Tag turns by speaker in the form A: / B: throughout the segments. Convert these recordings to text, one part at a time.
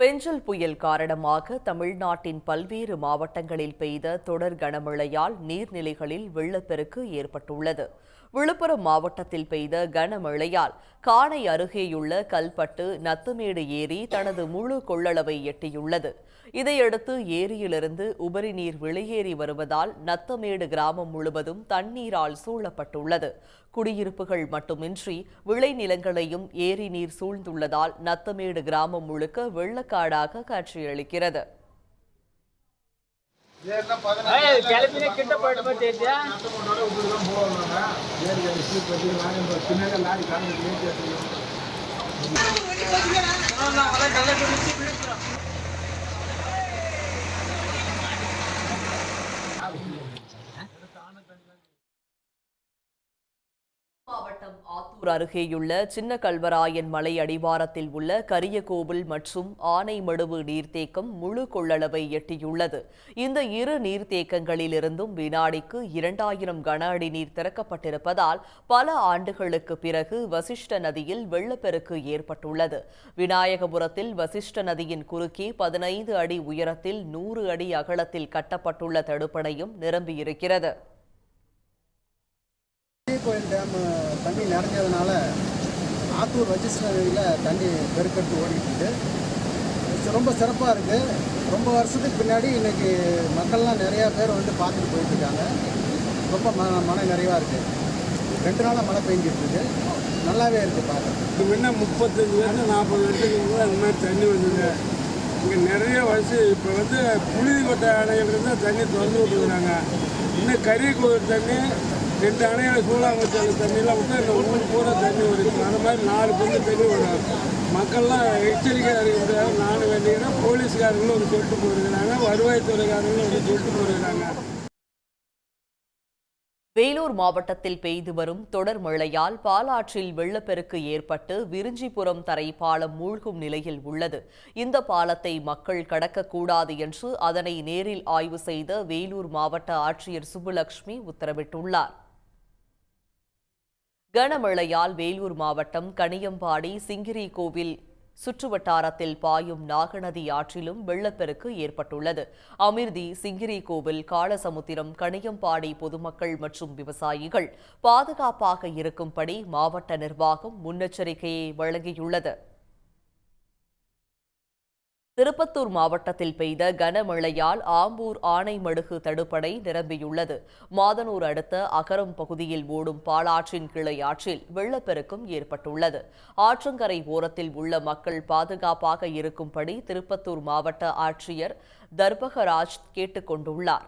A: பெஞ்சல் புயல் காரணமாக தமிழ்நாட்டின் பல்வேறு மாவட்டங்களில் பெய்த தொடர் கனமழையால் நீர்நிலைகளில் வெள்ளப்பெருக்கு ஏற்பட்டுள்ளது. விழுப்புரம் மாவட்டத்தில் பெய்த கனமழையால் காணை அருகேயுள்ள கல்பட்டு நத்தமேடு ஏரி தனது முழு கொள்ளளவை எட்டியுள்ளது. இதையடுத்து ஏரியிலிருந்து உபரி நீர் வெளியேறி வருவதால் நத்தமேடு கிராமம் முழுவதும் தண்ணீரால் சூழப்பட்டுள்ளது. குடியிருப்புகள் மட்டுமின்றி விளைநிலங்களையும் ஏரி நீர் சூழ்ந்துள்ளதால் நத்தமேடு கிராமம் முழுக்க வெள்ளக்காடாக காட்சியளிக்கிறது. மாவட்டம் ஆத்தூர் அருகேயுள்ள சின்ன கல்வராயன் மலை அடிவாரத்தில் உள்ள கரியகோவில் மற்றும் ஆனைமடுவு நீர்த்தேக்கம் முழு கொள்ளளவை எட்டியுள்ளது. இந்த இரு நீர்த்தேக்கங்களிலிருந்தும் வினாடிக்கு 2000 கன அடி நீர் திறக்கப்பட்டிருப்பதால் பல ஆண்டுகளுக்கு பிறகு வசிஷ்ட நதியில் வெள்ளப்பெருக்கு ஏற்பட்டுள்ளது. விநாயகபுரத்தில் வசிஷ்ட நதியின் குறுக்கே 15 அடி உயரத்தில் 100 அடி அகலத்தில் கட்டப்பட்டுள்ள தடுப்பணையும் நிரம்பியிருக்கிறது.
B: கோயில் டேம் தண்ணி நிறைஞ்சதுனால ஆத்தூர் வசிஷ்ட நதியில் தண்ணி பெருக்கெடுத்து ஓடிட்டு இருக்கு. ரொம்ப சிறப்பாக இருக்குது. ரொம்ப வருஷத்துக்கு பின்னாடி இன்றைக்கி மக்கள்லாம் நிறையா பேர் வந்து பார்த்துட்டு போயிட்டுருக்காங்க. ரொம்ப மழை நிறைவாக இருக்குது. 2 நாளாக மழை பெஞ்சிட்டு இருக்கு. நல்லாவே இருக்குது பார்க்க.
C: முன்ன 35 வருஷம் 40 வருஷத்துக்கு கூட அந்த மாதிரி தண்ணி வந்தது. இங்கே நிறைய வருஷம் இப்போ வந்து புழுதிக்கொட்டை அணையிலிருந்து தண்ணி திறந்து விட்டுருக்குறாங்க. இன்னும் கரியக்கோவில் தண்ணி 2 அணைகளை சூழாங்கச்சால தண்ணியெலாம் விட்டு இந்த ஊர் பூரா தண்ணி வருது. அந்த மாதிரி 4 பங்கு தண்ணி வரும். மக்கள்லாம் எச்சரிக்கையாக இருக்கிறாங்க. நான் வேண்டிக்கிறேன். போலீஸ்காரங்களும் ஒரு சொல்லிட்டு போயிருக்கிறாங்க. வருவாய்த்துறைக்காரங்களும் ஒரு சொல்லிட்டு போயிருக்கிறாங்க.
A: வேலூர் மாவட்டத்தில் பெய்து வரும் தொடர் மழையால் பாலாற்றில் வெள்ளப்பெருக்கு ஏற்பட்டு விரிஞ்சிபுரம் தரைப்பாலம் மூழ்கும் நிலையில் உள்ளது. இந்த பாலத்தை மக்கள் கடக்கக்கூடாது என்று அதனை நேரில் ஆய்வு செய்த வேலூர் மாவட்ட ஆட்சியர் சுப்புலட்சுமி உத்தரவிட்டுள்ளார். கனமழையால் வேலூர் மாவட்டம் கணியம்பாடி சிங்கிரி கோவில் சுற்றுவட்டாரத்தில் பாயும் நாகநதி ஆற்றிலும் வெள்ளப்பெருக்கு ஏற்பட்டுள்ளது. அமிர்தி, சிங்கிரி கோவில், காளசமுத்திரம், கணியம்பாடி பொதுமக்கள் மற்றும் விவசாயிகள் பாதுகாப்பாக இருக்கும்படி மாவட்ட நிர்வாகம் முன்னெச்சரிக்கையை வழங்கியுள்ளது. திருப்பத்தூர் மாவட்டத்தில் பெய்த கனமழையால் ஆம்பூர் ஆனைமடுகு தடுப்பணை நிரம்பியுள்ளது. மாதனூர் அடுத்த அகரம் பகுதியில் ஓடும் பாலாற்றின் கிளை ஆற்றில் வெள்ளப்பெருக்கும் ஏற்பட்டுள்ளது. ஆற்றங்கரை ஓரத்தில் உள்ள மக்கள் பாதுகாப்பாக இருக்கும்படி திருப்பத்தூர் மாவட்ட ஆட்சியர் தர்பகராஜ் கேட்டுக் கொண்டுள்ளார்.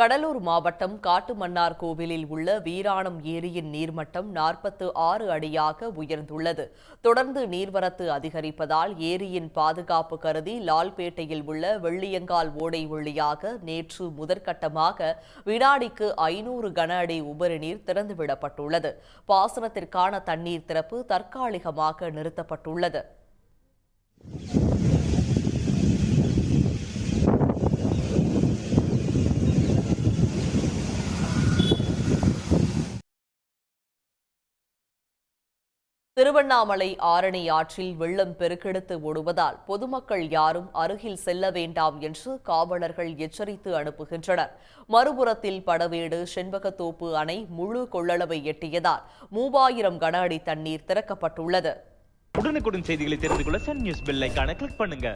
A: கடலூர் மாவட்டம் காட்டுமன்னார் கோவிலில் உள்ள வீராணம் ஏரியின் நீர்மட்டம் 46 அடியாக உயர்ந்துள்ளது. தொடர்ந்து நீர்வரத்து அதிகரிப்பதால் ஏரியின் பாதுகாப்பு கருதி லால்பேட்டையில் உள்ள வெள்ளியங்கால் ஓடை வழியாக நேற்று முதற்கட்டமாக வினாடிக்கு 500 கன அடி உபரி நீர் திறந்துவிடப்பட்டுள்ளது. பாசனத்திற்கான தண்ணீர் திறப்பு தற்காலிகமாக நிறுத்தப்பட்டுள்ளது. திருவண்ணாமலை ஆரணி ஆற்றில் வெள்ளம் பெருக்கெடுத்து ஓடுவதால் பொதுமக்கள் யாரும் அருகில் செல்ல வேண்டாம் என்று காவலர்கள் எச்சரித்து அனுப்புகின்றனர். மறுபுறத்தில் படவேடு செண்பகத்தோப்பு அணை முழு கொள்ளளவை எட்டியதால் 3000 கன அடி தண்ணீர் திறக்கப்பட்டுள்ளது.
D: உடனுக்குடன் செய்திகளை தெரிந்து கொள்ள சன் நியூஸ் பெல் ஐகானை கிளிக் பண்ணுங்க.